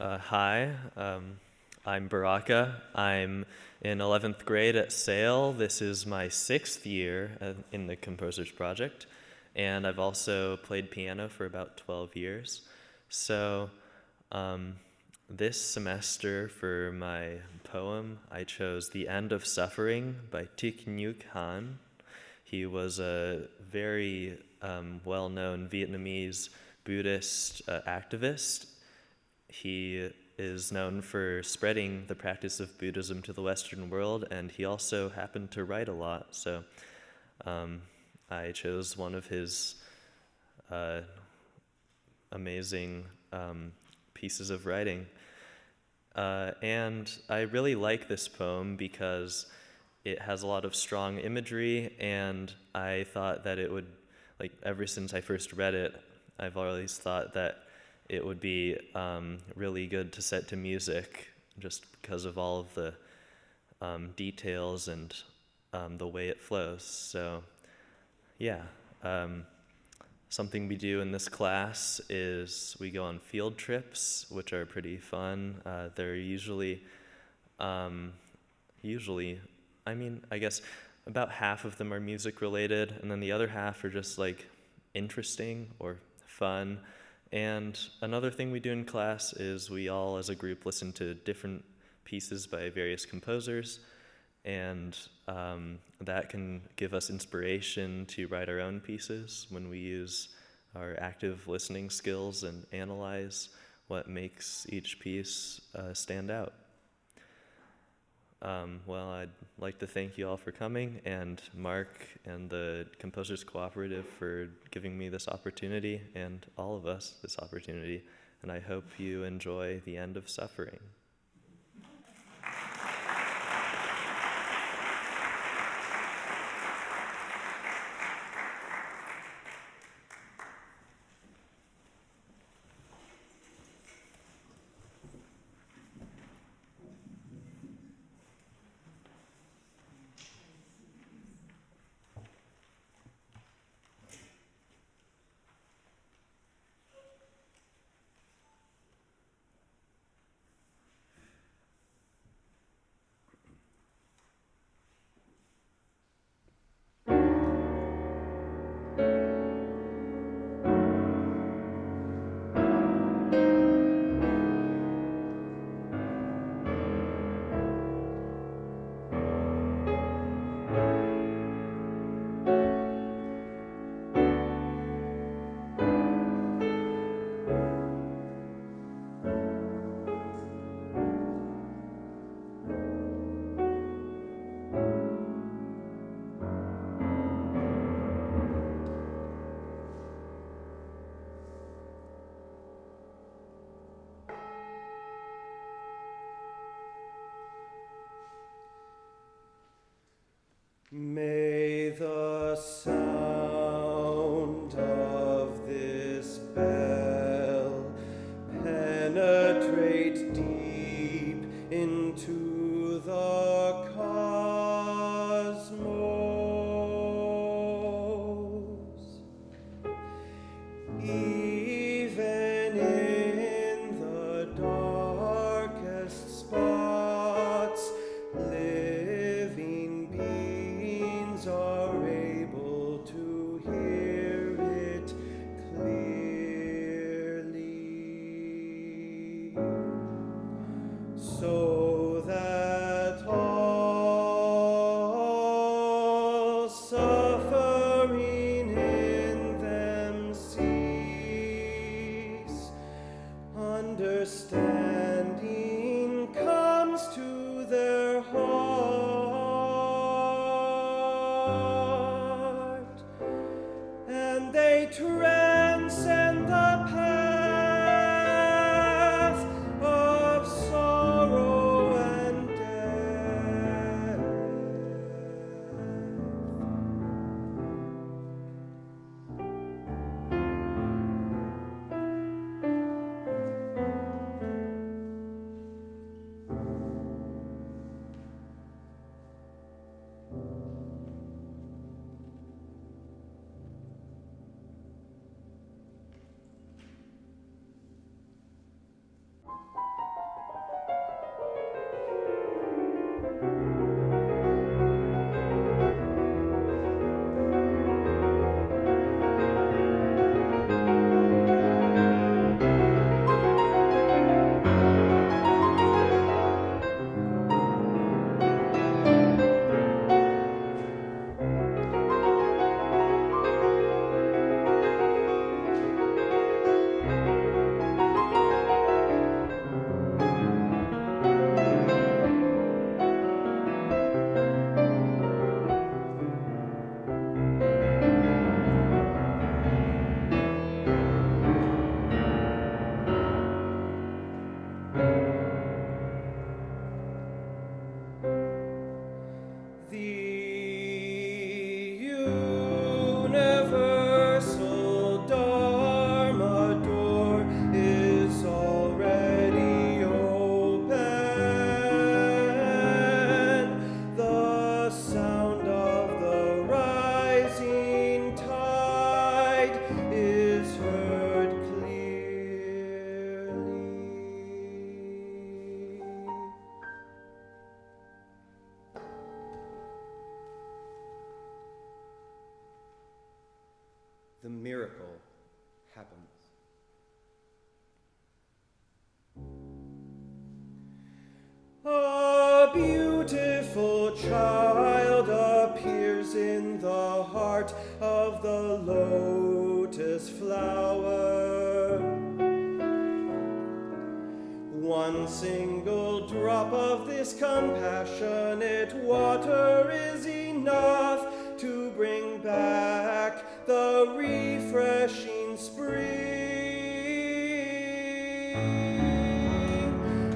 Hi, I'm Baraka. I'm in 11th grade at Sale. This is my 6th year in the Composers Project, and I've also played piano for about 12 years. So this semester for my poem, I chose The End of Suffering by Thich Hahn. He was a very well-known Vietnamese Buddhist activist. He is known for spreading the practice of Buddhism to the Western world, and he also happened to write a lot. So I chose one of his amazing pieces of writing. And I really like this poem because it has a lot of strong imagery, and I thought that it would, ever since I first read it, I've always thought that it would be really good to set to music just because of all of the details and the way it flows. So, yeah. Something we do in this class is we go on field trips, which are pretty fun. They're usually, I guess about half of them are music related, and then the other half are just interesting or fun. And another thing we do in class is we all as a group listen to different pieces by various composers, and that can give us inspiration to write our own pieces when we use our active listening skills and analyze what makes each piece stand out. Well, I'd like to thank you all for coming, and Mark and the Composers Cooperative for giving me this opportunity, and all of us this opportunity, and I hope you enjoy The End of Suffering. May the sound of this bell penetrate deep into the cosmos, even in the darkest spots. Living beings are able to hear it clearly, so that all suffering in them cease. Understanding comes to their heart, and they transcend the path of sorrow and death. A beautiful child appears in the heart of the lotus flower. One single drop of this compassionate water is enough to bring back the refreshing spring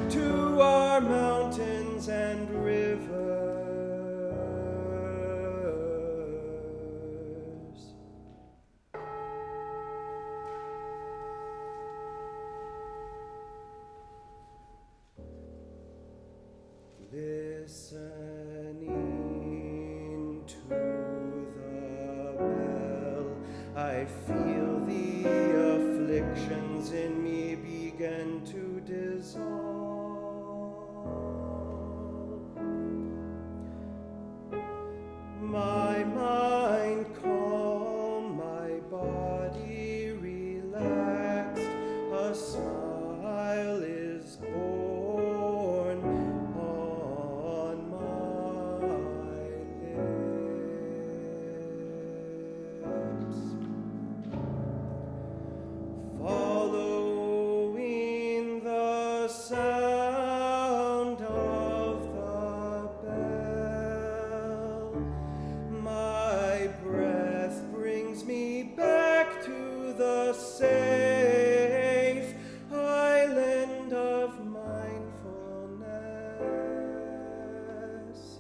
to our mountains and rivers. Listening to the bell, I feel the afflictions in me begin to dissolve. My mind calm, my body relaxed, a smile is born on my lips. Following the sound of the bell, my breath brings me back to the safe island of mindfulness.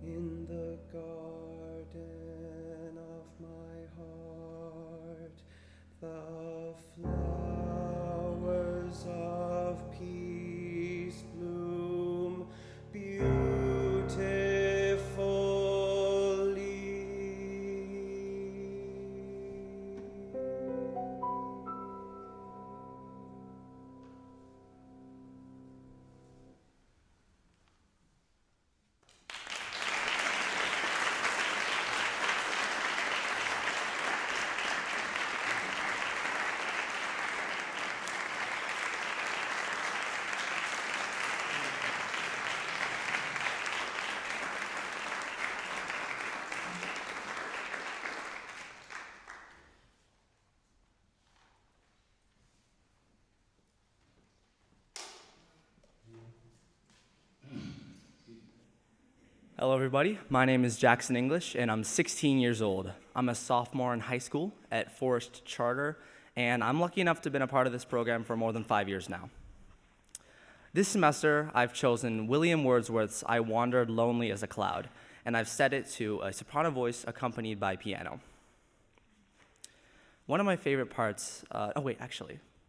In the garden of my heart, the flowers of peace bloom beautifully. Hello, everybody. My name is Jaxon English, and I'm 16 years old. I'm a sophomore in high school at Forest Charter, and I'm lucky enough to have been a part of this program for more than 5 years now. This semester, I've chosen William Wordsworth's I Wandered Lonely as a Cloud, and I've set it to a soprano voice accompanied by piano. One of my favorite parts,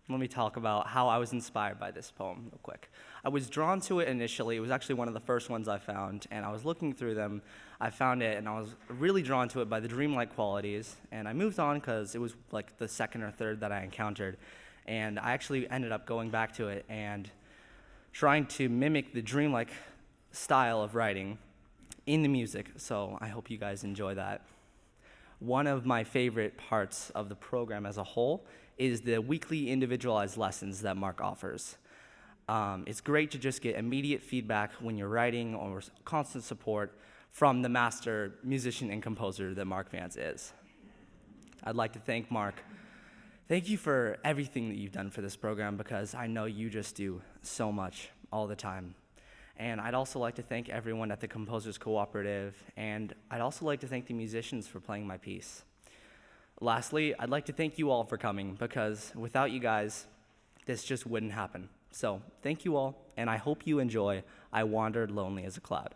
let me talk about how I was inspired by this poem real quick. I was drawn to it initially. It was actually one of the first ones I found, and I was looking through them. I found it, and I was really drawn to it by the dreamlike qualities, and I moved on because it was like the second or third that I encountered, and I actually ended up going back to it and trying to mimic the dreamlike style of writing in the music, so I hope you guys enjoy that. One of my favorite parts of the program as a whole is the weekly individualized lessons that Mark offers. It's great to just get immediate feedback when you're writing or constant support from the master musician and composer that Mark Vance is. I'd like to thank Mark. Thank you for everything that you've done for this program, because I know you just do so much all the time. And I'd also like to thank everyone at the Composers Cooperative, and I'd also like to thank the musicians for playing my piece. Lastly, I'd like to thank you all for coming, because without you guys, this just wouldn't happen. So thank you all, and I hope you enjoy I Wandered Lonely as a Cloud.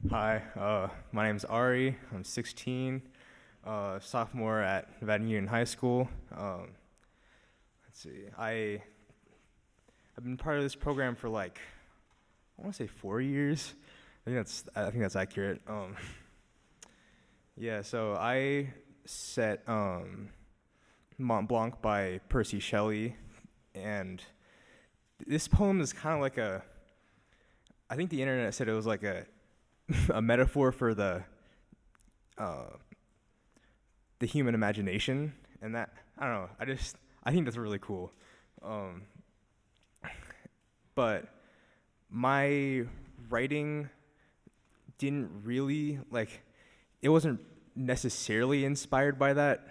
Hi, my name's Ari. I'm 16, sophomore at Nevada Union High School. Let's see, I've been part of this program for I want to say 4 years. I think that's accurate. Yeah, so I set Mont Blanc by Percy Shelley, and this poem is kind of like I think the internet said it was like a metaphor for the human imagination, and that, I don't know, I think that's really cool. But my writing didn't really, it wasn't necessarily inspired by that,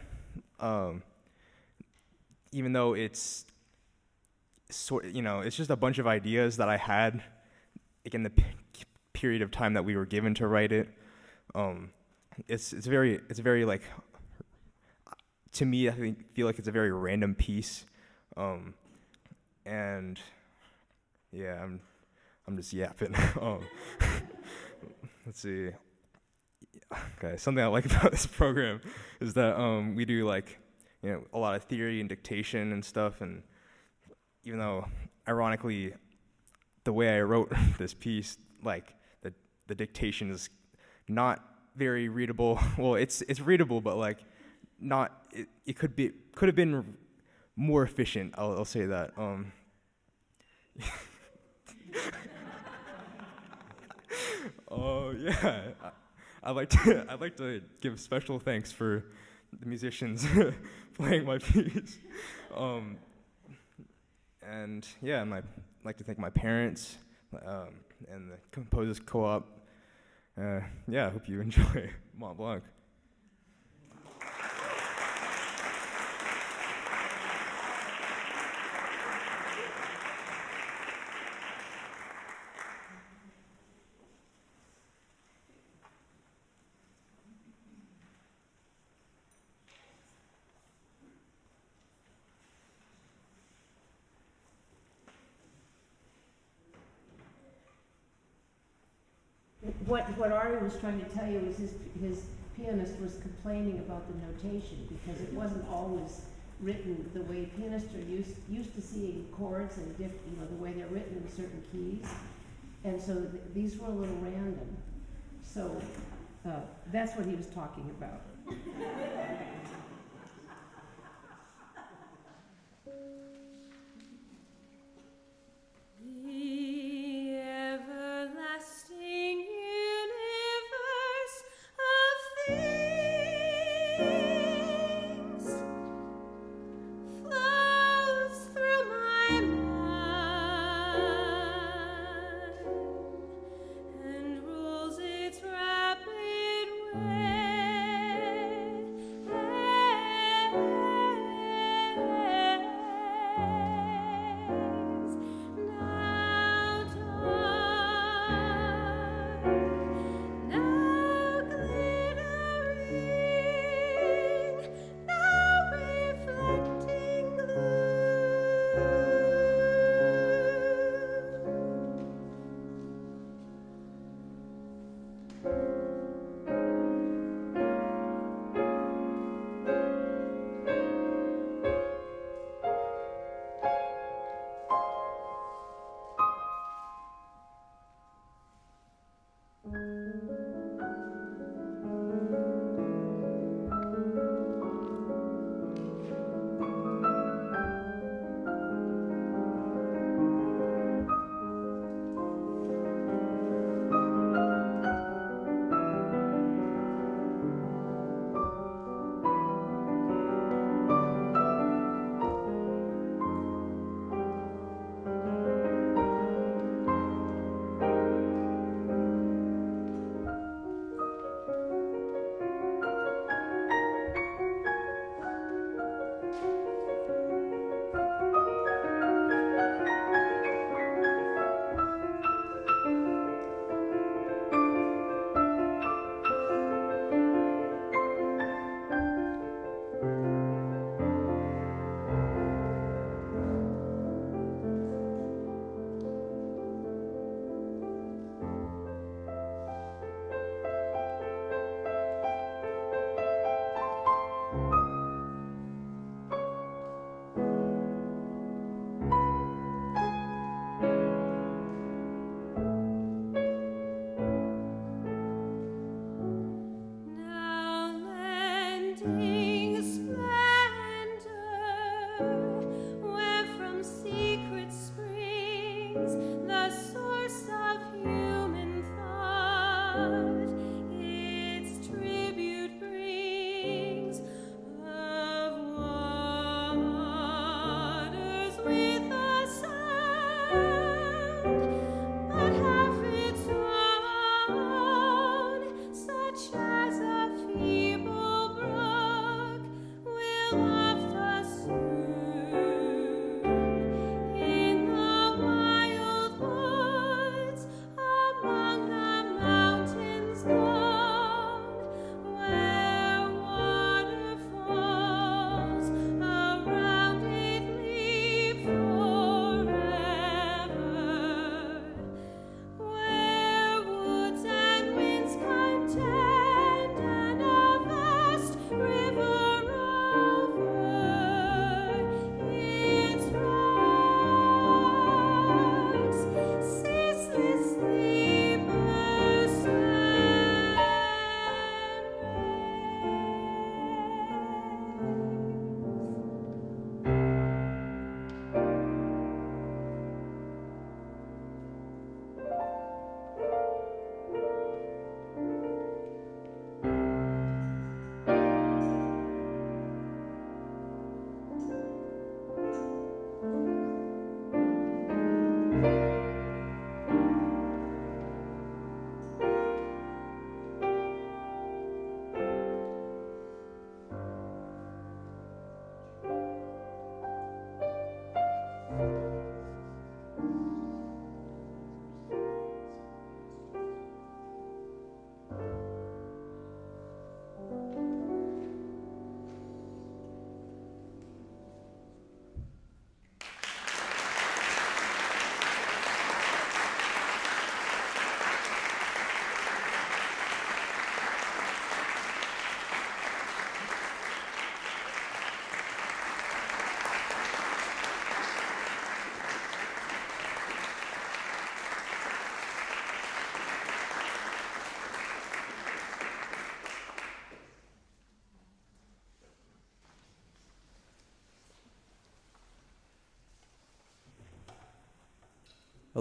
even though it's it's just a bunch of ideas that I had in the period of time that we were given to write it. It's very to me, I feel like it's a very random piece, and yeah, I'm just yapping. Let's see. Okay, something I like about this program is that we do a lot of theory and dictation and stuff, and even though ironically the way I wrote this piece, the dictation is not very readable. Well, it's readable, but not. It could have been more efficient. I'll say that. Oh yeah, I'd like to give special thanks for the musicians playing my piece. And yeah, and I'd like to thank my parents and the Composers Co-op. Yeah, I hope you enjoy Mont Blanc. What Ari was trying to tell you is his pianist was complaining about the notation because it wasn't always written the way pianists are used to seeing chords and the way they're written in certain keys, and so these were a little random. So that's what he was talking about. The everlasting universe of things flows through my mind and rules its rapid way.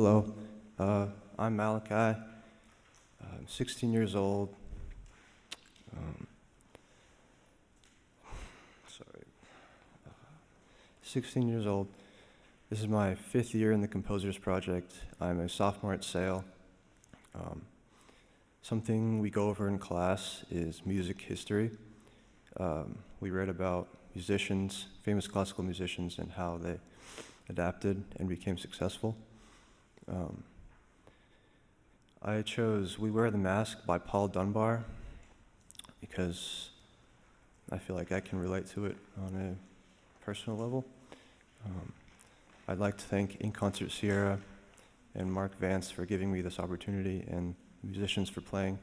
Hello, I'm Malakai. I'm 16 years old. Sorry. 16 years old. This is my 5th year in the Composers Project. I'm a sophomore at Sale. Something we go over in class is music history. We read about musicians, famous classical musicians, and how they adapted and became successful. I chose We Wear the Mask by Paul Dunbar because I feel like I can relate to it on a personal level. I'd like to thank In Concert Sierra and Mark Vance for giving me this opportunity and musicians for playing.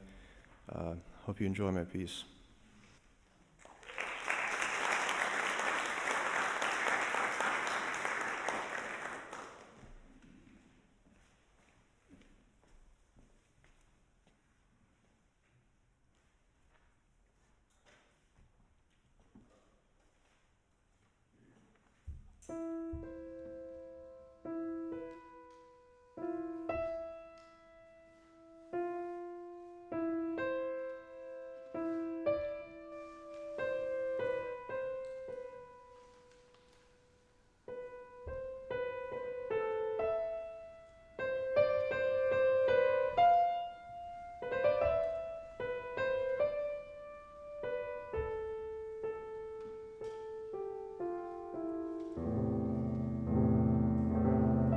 Hope you enjoy my piece.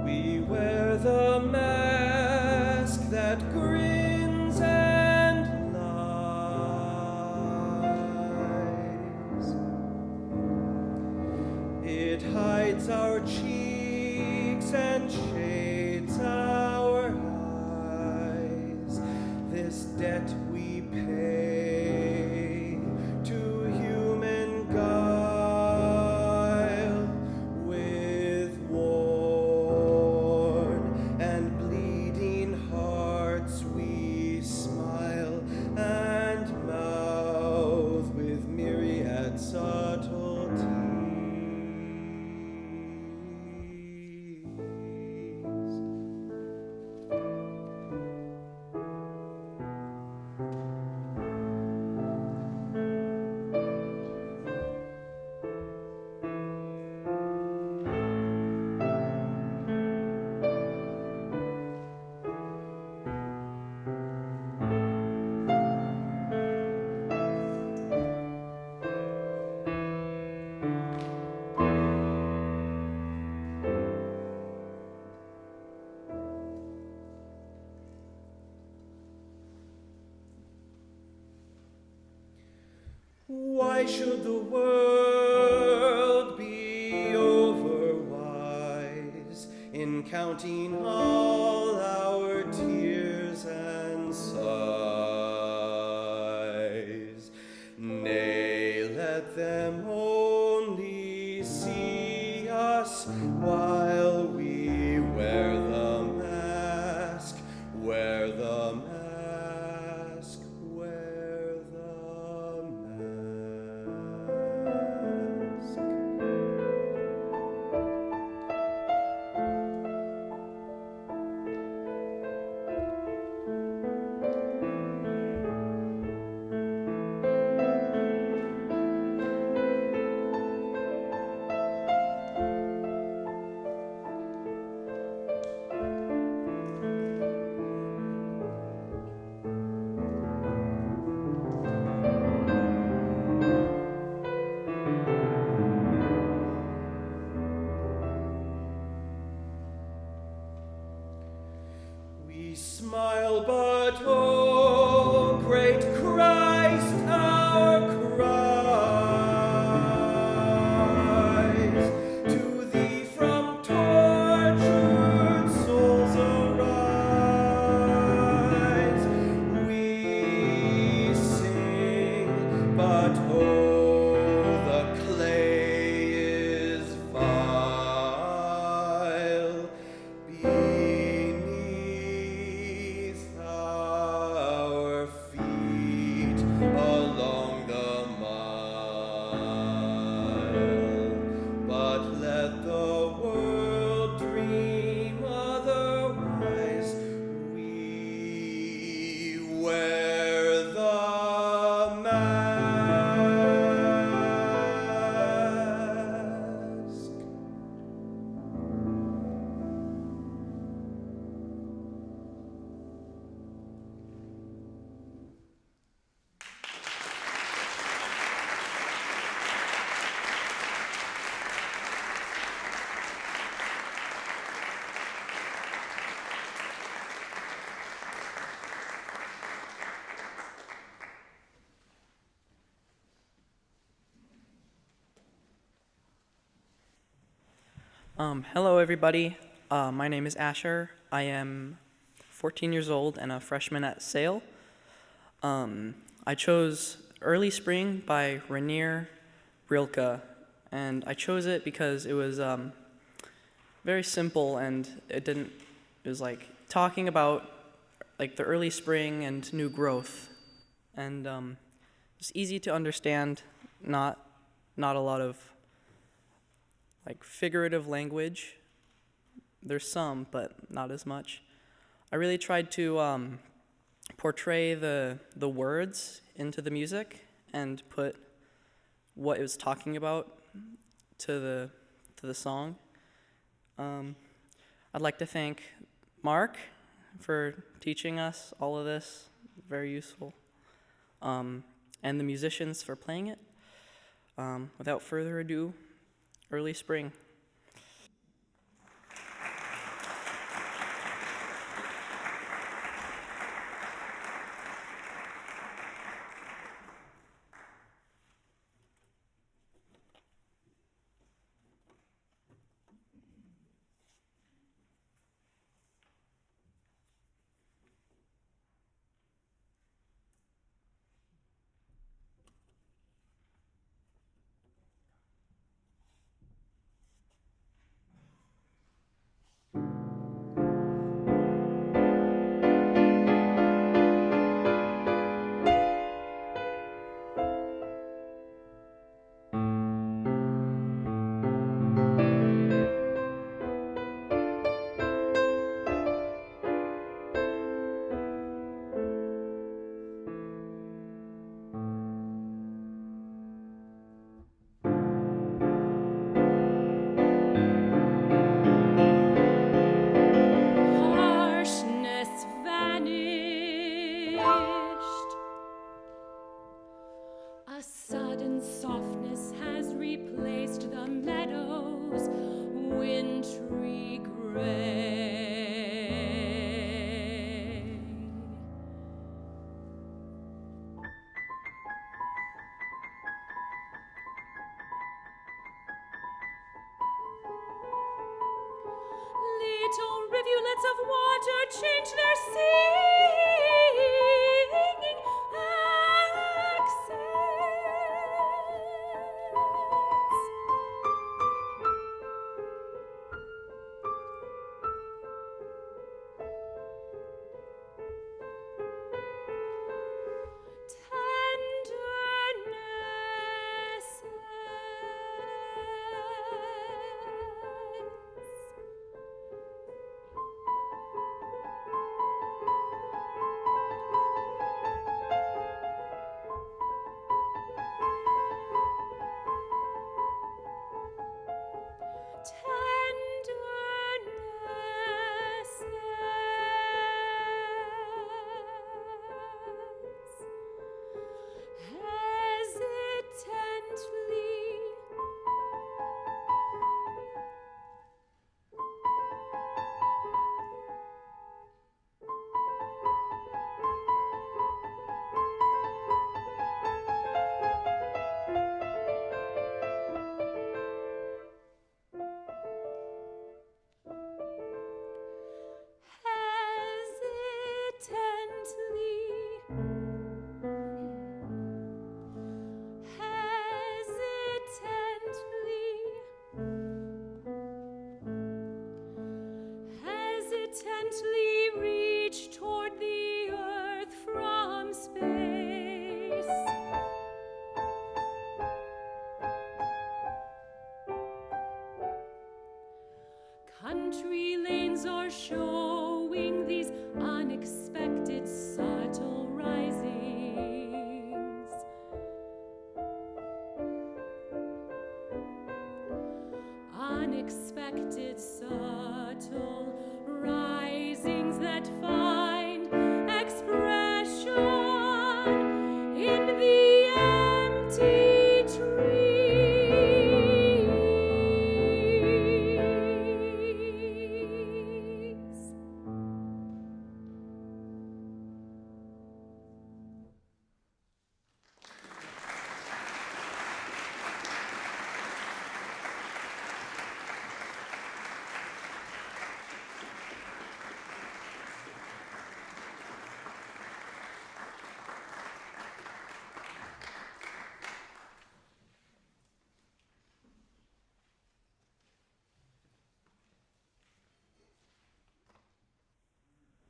We wear the mask that grins and lies. It hides our cheeks and shades our eyes. This debt we pay to human guile with worn and bleeding hearts we smile and mouth with myriad subtleties. Why should the world be overwise in counting all our tears and sighs? Nay, let them only see us while we wear the mask, wear the mask. We smile, but oh, great Christ, our cries to thee from tortured souls arise. We sing, but oh, the clay is vile beneath our Hello, everybody. My name is Asher. I am 14 years old and a freshman at Sale. I chose Early Spring by Rilke, and I chose it because it was very simple, and it was like talking about like the early spring and new growth, and it's easy to understand, not a lot of like figurative language. There's some, but not as much. I really tried to portray the words into the music and put what it was talking about to the song. I'd like to thank Mark for teaching us all of this, very useful, and the musicians for playing it. Without further ado, Early Spring.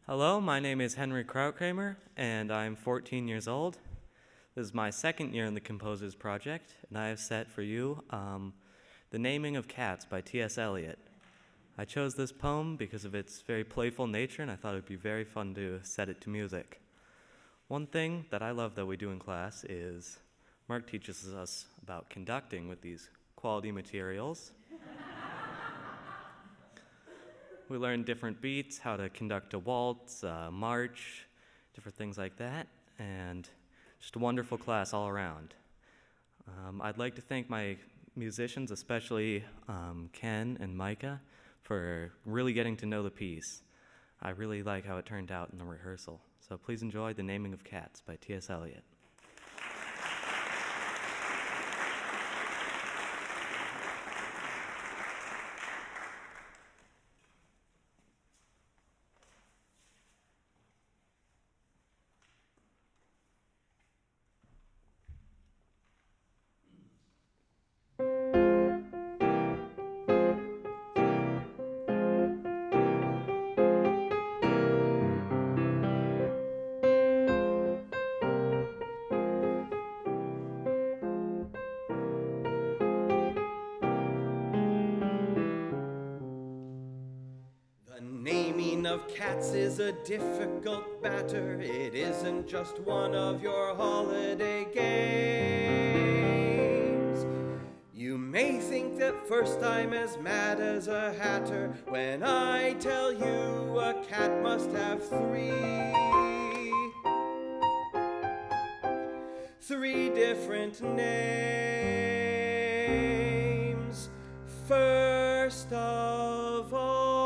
Hello, my name is Henry Krautkramer, and I'm 14 years old. This is my second year in the Composers Project, and I have set for you The Naming of Cats by T.S. Eliot. I chose this poem because of its very playful nature, and I thought it would be very fun to set it to music. One thing that I love that we do in class is Mark teaches us about conducting with these quality materials. We learn different beats, how to conduct a waltz, march, different things like that, and just a wonderful class all around. I'd like to thank my musicians, especially Ken and Micah, for really getting to know the piece. I really like how it turned out in the rehearsal. So please enjoy The Naming of Cats by T.S. Eliot. Of cats is a difficult matter. It isn't just one of your holiday games. You may think that first I'm as mad as a hatter when I tell you a cat must have three different names. First of all,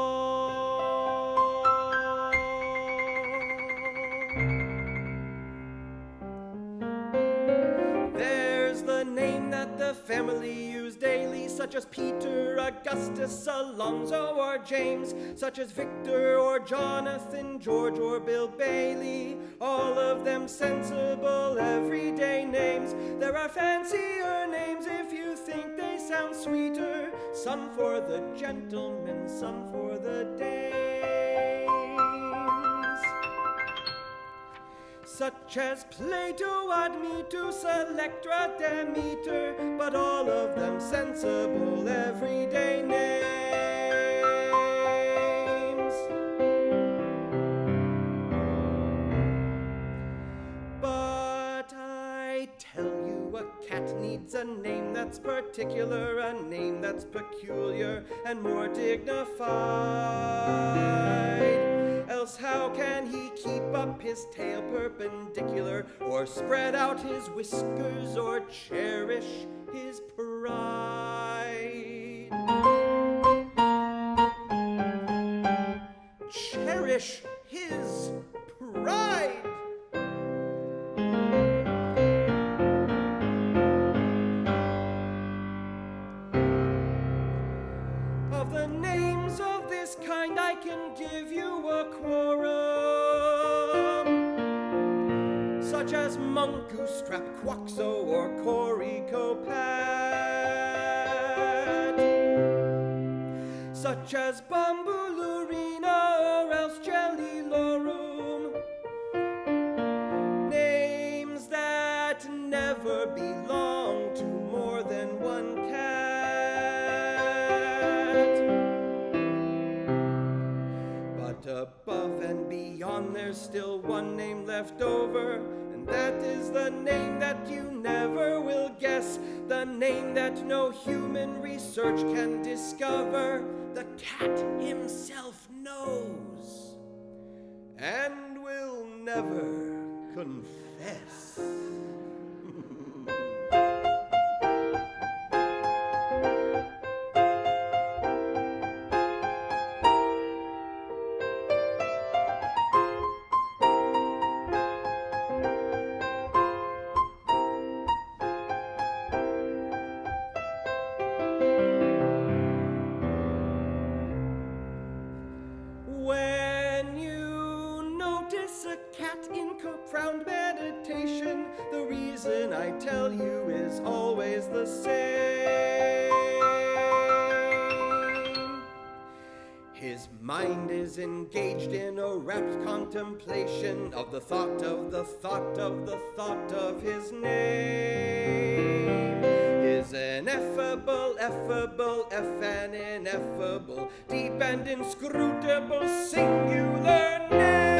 the family use daily, such as Peter, Augustus, Alonzo, or James, such as Victor, or Jonathan, George, or Bill Bailey, all of them sensible, everyday names. There are fancier names if you think they sound sweeter, some for the gentlemen, some for the dames. Such as Plato, Admetus, Electra, Demeter, but all of them sensible, everyday names. But I tell you, a cat needs a name that's particular, a name that's peculiar and more dignified. Else how can he keep up his tail perpendicular, or spread out his whiskers, or cherish his pride? Cherish his pride! Of the names of this kind I can give you a quorum, such as Monk, Goosetrap, Quaxo, or Corycopat, such as Bambulurina, or else Jellilorum, names that never belong to more than one cat. Above and beyond, there's still one name left over, and that is the name that you never will guess, the name that no human research can discover. The cat himself knows and will never confess. Profound meditation, the reason I tell you is always the same. His mind is engaged in a rapt contemplation of the thought of the thought of the thought of his name. Is ineffable, effable, and ineffable, deep and inscrutable, singular name.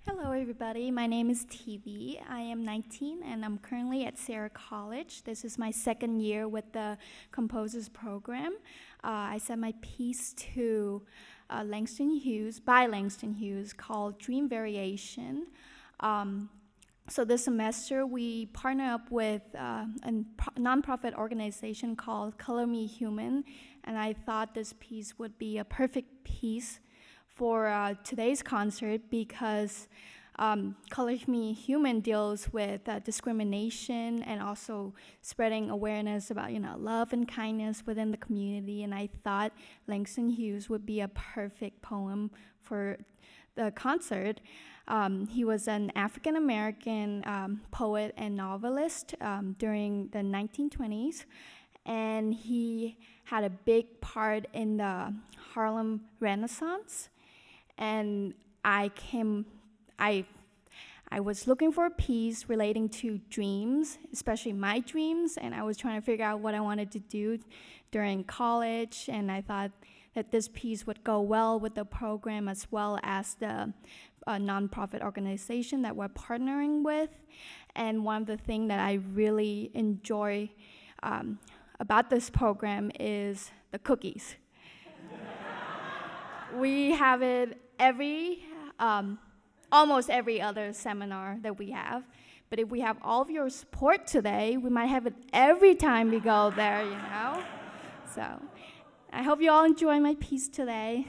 Hello everybody, my name is TV. I am 19 and I'm currently at Sarah College. This is my second year with the Composers Program. I sent my piece to Langston Hughes, by Langston Hughes, called Dream Variation. So this semester we partner up with a nonprofit organization called Color Me Human, and I thought this piece would be a perfect piece for today's concert because Color Me Human deals with discrimination and also spreading awareness about love and kindness within the community. And I thought Langston Hughes would be a perfect poem for the concert. He was an African American poet and novelist during the 1920s, and he had a big part in the Harlem Renaissance. And I was looking for a piece relating to dreams, especially my dreams, and I was trying to figure out what I wanted to do during college, and I thought that this piece would go well with the program as well as the nonprofit organization that we're partnering with. And one of the things that I really enjoy about this program is the cookies. We have it almost every other seminar that we have. But if we have all of your support today, we might have it every time we go there, So I hope you all enjoy my piece today.